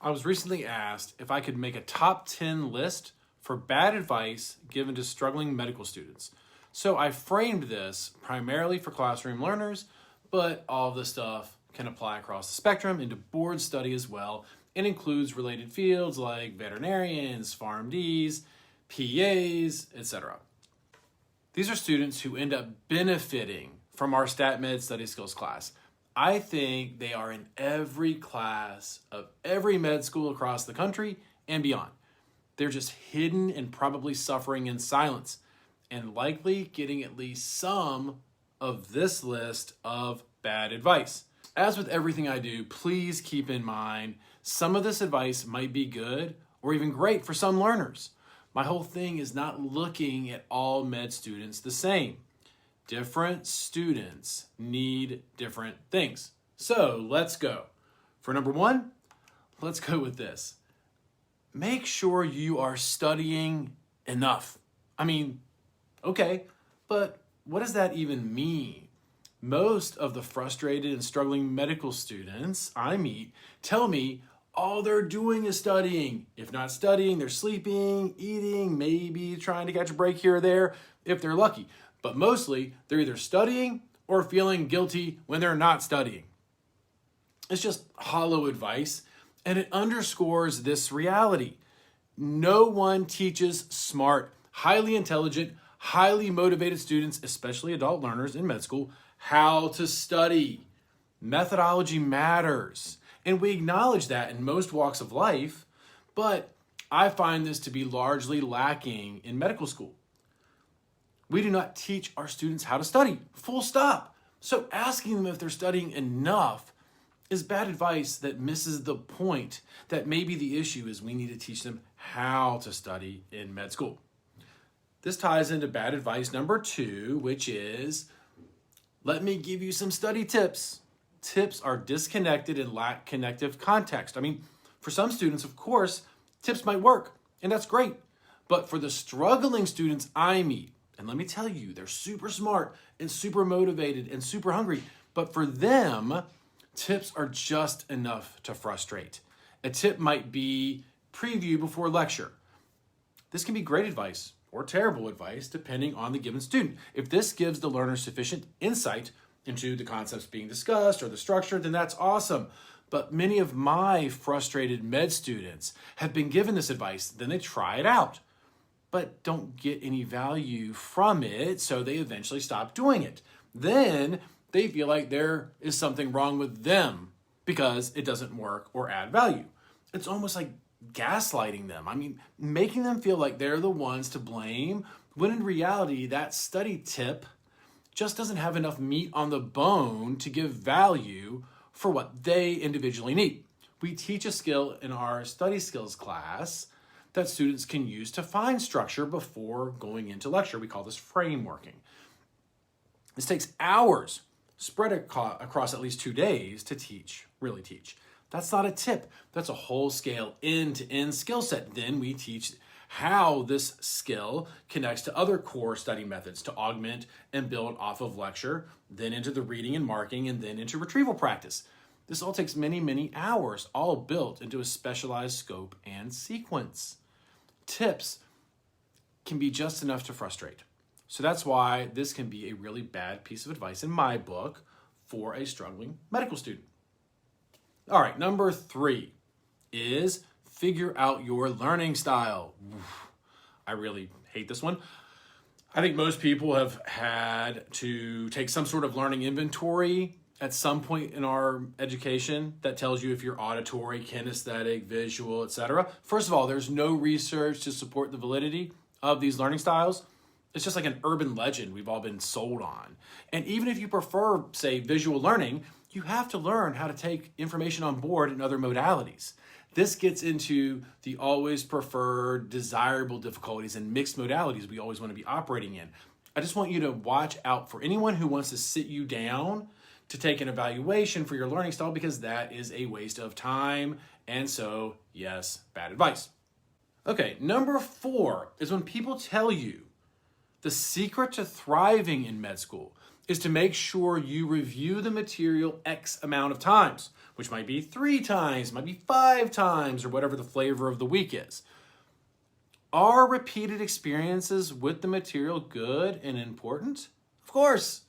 I was recently asked if I could make a top 10 list for bad advice given to struggling medical students. So I framed this primarily for classroom learners, but all of this stuff can apply across the spectrum into board study as well, and includes related fields like veterinarians, PharmDs, PAs, etc. These are students who end up benefiting from our Stat Med Study Skills class. I think they are in every class of every med school across the country and beyond. They're just hidden and probably suffering in silence, and likely getting at least some of this list of bad advice. As with everything I do, please keep in mind some of this advice might be good or even great for some learners. My whole thing is not looking at all med students the same. Different students need different things. So let's go. For number one, let's go with this. Make sure you are studying enough. I mean, okay, but what does that even mean? Most of the frustrated and struggling medical students I meet tell me all they're doing is studying. If not studying, they're sleeping, eating, maybe trying to catch a break here or there if they're lucky. But mostly, they're either studying or feeling guilty when they're not studying. It's just hollow advice, and it underscores this reality. No one teaches smart, highly intelligent, highly motivated students, especially adult learners in med school, how to study. Methodology matters, and we acknowledge that in most walks of life, but I find this to be largely lacking in medical school. We do not teach our students how to study, full stop. So asking them if they're studying enough is bad advice that misses the point that maybe the issue is we need to teach them how to study in med school. This ties into bad advice number 2, which is, let me give you some study tips. Tips are disconnected and lack connective context. I mean, for some students, of course, tips might work, and that's great. But for the struggling students I meet, and let me tell you, they're super smart and super motivated and super hungry. But for them, tips are just enough to frustrate. A tip might be preview before lecture. This can be great advice or terrible advice depending on the given student. If this gives the learner sufficient insight into the concepts being discussed or the structure, then that's awesome. But many of my frustrated med students have been given this advice, then they try it out, but don't get any value from it, so they eventually stop doing it. Then they feel like there is something wrong with them because it doesn't work or add value. It's almost like gaslighting them. I mean, making them feel like they're the ones to blame, when in reality, that study tip just doesn't have enough meat on the bone to give value for what they individually need. We teach a skill in our study skills class that students can use to find structure before going into lecture. We call this frameworking. This takes hours spread across at least 2 days to really teach. That's not a tip. That's a whole scale end-to-end skill set. Then we teach how this skill connects to other core study methods to augment and build off of lecture, then into the reading and marking, and then into retrieval practice. This all takes many, many hours, all built into a specialized scope and sequence. Tips can be just enough to frustrate. So that's why this can be a really bad piece of advice in my book for a struggling medical student. All right, number 3 is figure out your learning style. I really hate this one. I think most people have had to take some sort of learning inventory at some point in our education that tells you if you're auditory, kinesthetic, visual, etc. First of all, there's no research to support the validity of these learning styles. It's just like an urban legend we've all been sold on. And even if you prefer, say, visual learning, you have to learn how to take information on board in other modalities. This gets into the always preferred, desirable difficulties and mixed modalities we always want to be operating in. I just want you to watch out for anyone who wants to sit you down to take an evaluation for your learning style, because that is a waste of time. And so, yes, bad advice. Okay, number 4 is when people tell you the secret to thriving in med school is to make sure you review the material X amount of times. which might be 3 times, might be 5 times, or whatever the flavor of the week is. Are repeated experiences with the material good and important? Of course.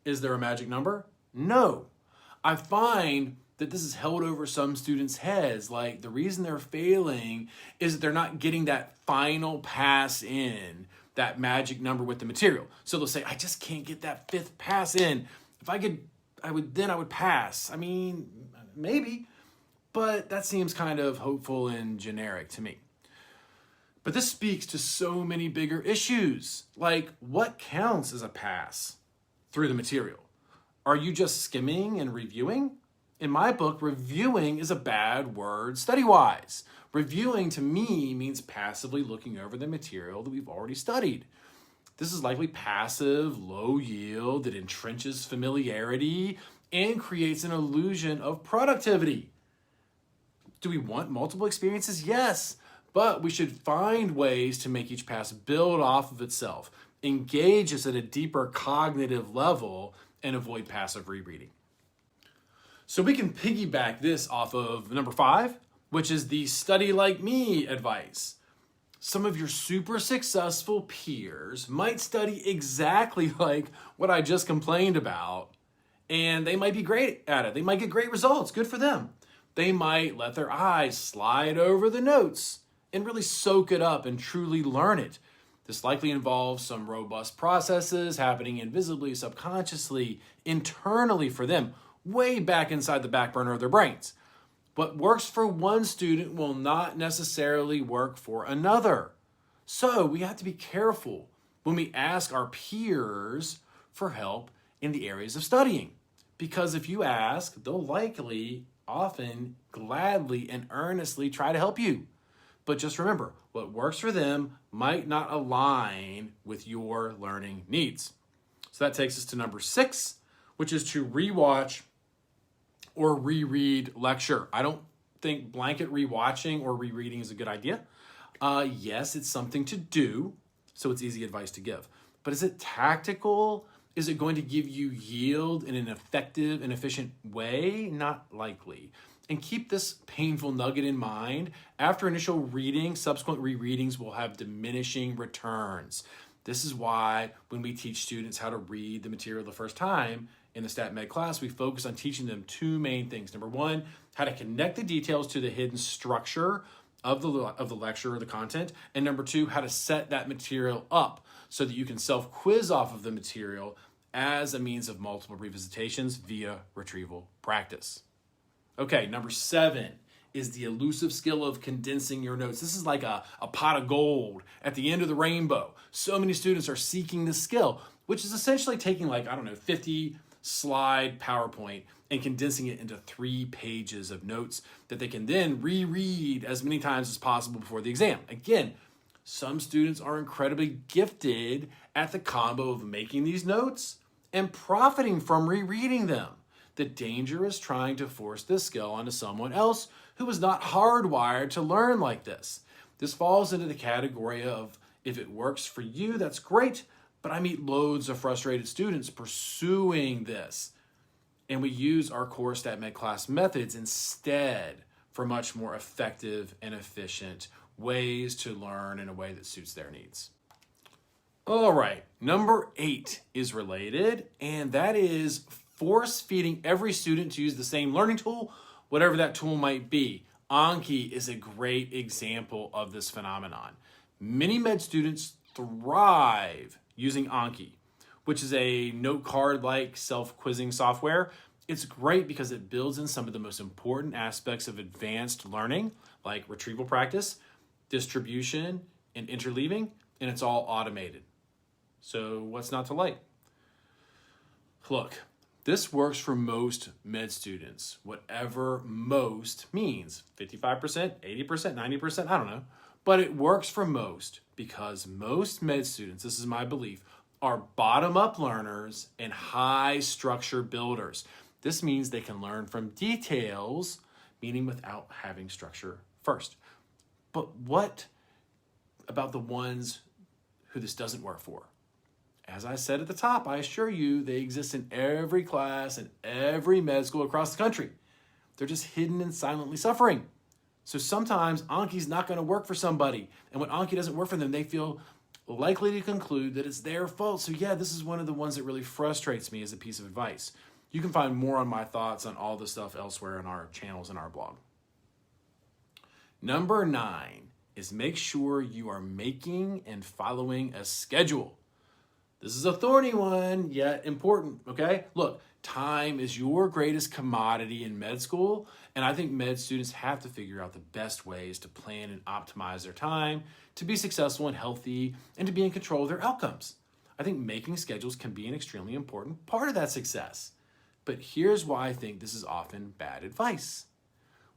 Is there a magic number? No. I find that this is held over some students' heads. Like, the reason they're failing is that they're not getting that final pass in, that magic number with the material. So they'll say, I just can't get that 5th pass in. If I could, I would pass. I mean, maybe, but that seems kind of hopeful and generic to me. But this speaks to so many bigger issues, like what counts as a pass through the material? Are you just skimming and reviewing? In my book, reviewing is a bad word study-wise. Reviewing to me means passively looking over the material that we've already studied. This is likely passive, low yield, that entrenches familiarity and creates an illusion of productivity. Do we want multiple experiences? Yes. But we should find ways to make each pass build off of itself, engage us at a deeper cognitive level, and avoid passive rereading. So we can piggyback this off of number 5, which is the study like me advice. Some of your super successful peers might study exactly like what I just complained about, and they might be great at it. They might get great results. Good for them. They might let their eyes slide over the notes and really soak it up and truly learn it. This likely involves some robust processes happening invisibly, subconsciously, internally for them, way back inside the back burner of their brains. What works for one student will not necessarily work for another. So we have to be careful when we ask our peers for help in the areas of studying. Because if you ask, they'll likely, often, gladly, and earnestly try to help you. But just remember, what works for them might not align with your learning needs. So that takes us to number 6, which is to rewatch or reread lecture. I don't think blanket rewatching or rereading is a good idea. Yes, it's something to do, so it's easy advice to give. But is it tactical? Is it going to give you yield in an effective and efficient way? Not likely. And keep this painful nugget in mind. After initial reading, subsequent rereadings will have diminishing returns. This is why when we teach students how to read the material the first time in the Stat Med class, we focus on teaching them 2 main things. Number 1, how to connect the details to the hidden structure of the lecture or the content. And number 2, how to set that material up so that you can self-quiz off of the material as a means of multiple revisitations via retrieval practice. Okay, number 7 is the elusive skill of condensing your notes. This is like a pot of gold at the end of the rainbow. So many students are seeking this skill, which is essentially taking 50 slide PowerPoint and condensing it into 3 pages of notes that they can then reread as many times as possible before the exam. Again, some students are incredibly gifted at the combo of making these notes and profiting from rereading them. The danger is trying to force this skill onto someone else who is not hardwired to learn like this. This falls into the category of, if it works for you, that's great, but I meet loads of frustrated students pursuing this. And we use our core Stat Med class methods instead for much more effective and efficient ways to learn in a way that suits their needs. All right, number 8 is related, and that is force feeding every student to use the same learning tool, whatever that tool might be. Anki is a great example of this phenomenon. Many med students thrive using Anki, which is a note card-like self-quizzing software. It's great because it builds in some of the most important aspects of advanced learning, like retrieval practice, distribution, and interleaving, and it's all automated. So what's not to like? Look, this works for most med students, whatever most means, 55%, 80%, 90%, I don't know. But it works for most because most med students, this is my belief, are bottom-up learners and high-structure builders. This means they can learn from details, meaning without having structure first. But what about the ones who this doesn't work for? As I said at the top, I assure you they exist in every class and every med school across the country. They're just hidden and silently suffering. So sometimes Anki's not going to work for somebody. And when Anki doesn't work for them, they feel likely to conclude that it's their fault. So yeah, this is one of the ones that really frustrates me as a piece of advice. You can find more on my thoughts on all this stuff elsewhere in our channels and our blog. Number 9 is make sure you are making and following a schedule. This is a thorny one, yet important, okay? Look, time is your greatest commodity in med school, and I think med students have to figure out the best ways to plan and optimize their time to be successful and healthy and to be in control of their outcomes. I think making schedules can be an extremely important part of that success. But here's why I think this is often bad advice.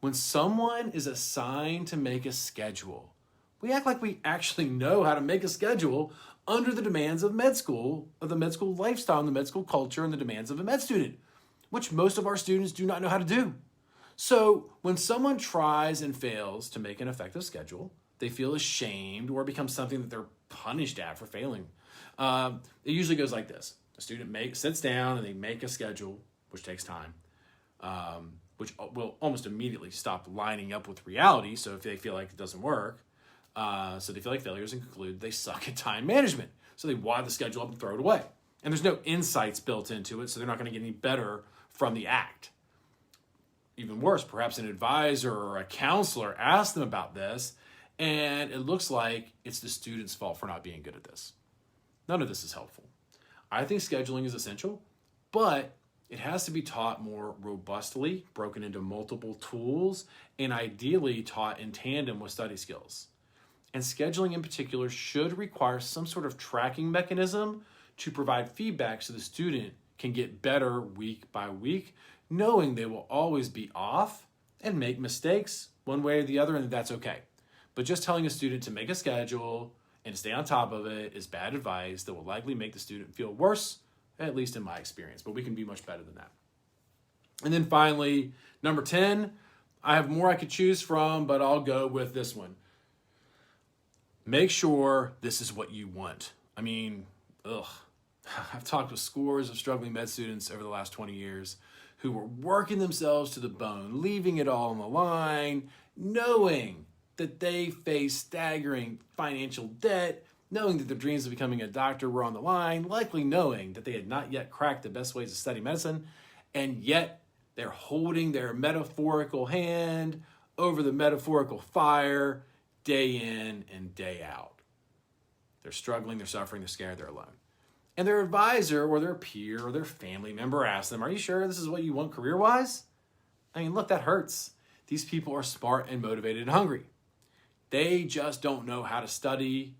When someone is assigned to make a schedule, we act like we actually know how to make a schedule under the demands of med school, of the med school lifestyle, and the med school culture, and the demands of a med student, which most of our students do not know how to do. So when someone tries and fails to make an effective schedule, they feel ashamed or becomes something that they're punished at for failing. It usually goes like this. A student sits down and they make a schedule, which takes time, which will almost immediately stop lining up with reality. So if they feel like it doesn't work, so they feel like failures and conclude they suck at time management. So they wad the schedule up and throw it away. And there's no insights built into it, so they're not going to get any better from the act. Even worse, perhaps an advisor or a counselor asks them about this, and it looks like it's the student's fault for not being good at this. None of this is helpful. I think scheduling is essential, but it has to be taught more robustly, broken into multiple tools, and ideally taught in tandem with study skills. And scheduling in particular should require some sort of tracking mechanism to provide feedback so the student can get better week by week, knowing they will always be off and make mistakes one way or the other, and that's okay. But just telling a student to make a schedule and stay on top of it is bad advice that will likely make the student feel worse, at least in my experience, but we can be much better than that. And then finally, number 10, I have more I could choose from, but I'll go with this one. Make sure this is what you want. I mean, I've talked with scores of struggling med students over the last 20 years who were working themselves to the bone, leaving it all on the line, knowing that they face staggering financial debt, knowing that their dreams of becoming a doctor were on the line, likely knowing that they had not yet cracked the best ways to study medicine, and yet they're holding their metaphorical hand over the metaphorical fire day in and day out. They're struggling, they're suffering, they're scared, they're alone. And their advisor or their peer or their family member asks them, are you sure this is what you want career-wise? I mean, look, that hurts. These people are smart and motivated and hungry. They just don't know how to study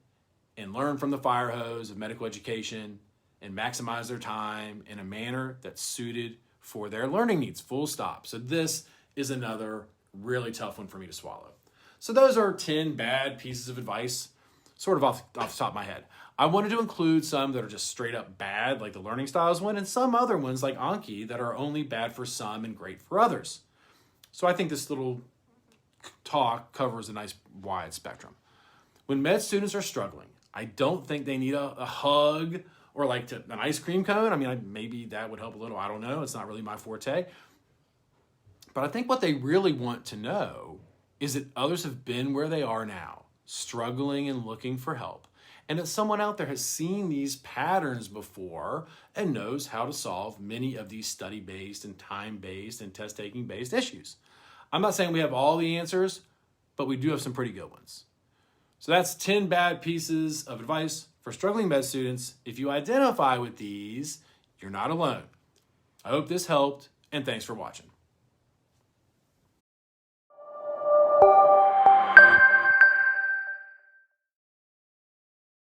and learn from the fire hose of medical education and maximize their time in a manner that's suited for their learning needs, full stop. So this is another really tough one for me to swallow. So those are 10 bad pieces of advice, sort of off the top of my head. I wanted to include some that are just straight up bad, like the learning styles one, and some other ones like Anki that are only bad for some and great for others. So I think this little talk covers a nice wide spectrum. When med students are struggling, I don't think they need a hug or like an ice cream cone. I mean, maybe that would help a little. I don't know. It's not really my forte. But I think what they really want to know is that others have been where they are now, struggling and looking for help, and that someone out there has seen these patterns before and knows how to solve many of these study-based and time-based and test-taking-based issues. I'm not saying we have all the answers, but we do have some pretty good ones. So that's 10 bad pieces of advice for struggling med students. If you identify with these, you're not alone. I hope this helped, and thanks for watching.